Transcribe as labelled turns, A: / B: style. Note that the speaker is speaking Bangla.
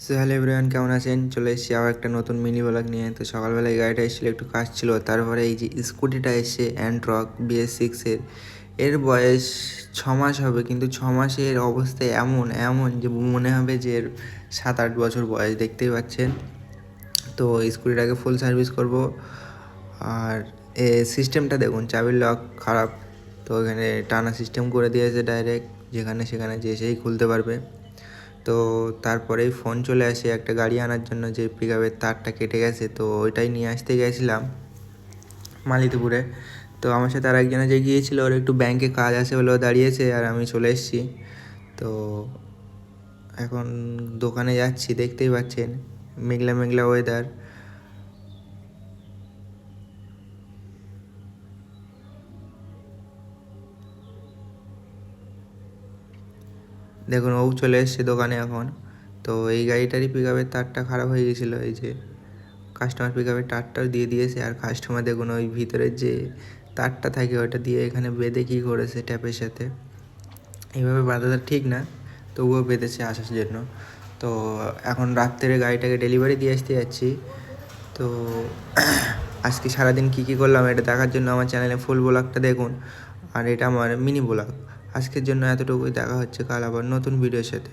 A: সো হ্যালো এভরিওয়ান, কেমন আছেন? চলে এসেছি আবার একটা নতুন মিনি ব্লগ নিয়ে। তো সকালবেলায় গাড়িটা এসেছিলো, একটু কাজ ছিল। তারপরে এই যে স্কুটিটা এসছে অ্যান্ট্রক BS6-এর, এর বয়স 6 মাস হবে, কিন্তু 6 মাসের অবস্থা এমন এমন যে মনে হবে যে এর 7-8 বছর বয়স। দেখতেই পাচ্ছেন। তো স্কুটিটাকে ফুল সার্ভিস করব। আর সিস্টেমটা দেখুন, চাবির লক খারাপ, তো এখানে টানা সিস্টেম করে দিয়েছে ডাইরেক্ট, যেখানে সেখানে যে সেই খুলতে পারবে। তো তারপরেই ফোন চলে আসে একটা গাড়ি আনার জন্য, যে পিক আপের তারটা কেটে গেছে, তো ওইটাই নিয়ে আসতে গেছিলাম মালিতিপুরে। তো আমার সাথে আর একজনে যে গিয়েছিল, ওর একটু ব্যাংকে কাজ আছে বলে ও দাঁড়িয়েছে, আর আমি চলে এসেছি। তো এখন দোকানে যাচ্ছি, দেখতেই পাচ্ছেন মেঘলা মেঘলা ওয়েদার। দেখুন ও চলে এসছে দোকানে এখন। তো এই গাড়িটারই পিক আপের তারটা খারাপ হয়ে গেছিলো, এই যে কাস্টমার পিক আপের তারটাও দিয়ে দিয়েছে। আর কাস্টমার দেখুন ওই ভিতরের যে তারটা থাকে ওটা দিয়ে এখানে বেঁধে কী করেছে ট্যাপের সাথে। এইভাবে বাঁধাটা ঠিক না, তবুও বেঁধেছে আসার জন্য। তো এখন রাত্রে গাড়িটাকে ডেলিভারি দিয়ে আসতে যাচ্ছি। তো আজকে সারাদিন কী কী করলাম এটা দেখার জন্য আমার চ্যানেলে ফুল ব্লগটা দেখুন। আর এটা আমার মিনি ব্লগ। আজকের জন্য এতটুকুই, দেখা হচ্ছে কাল আবার নতুন ভিডিওর সাথে।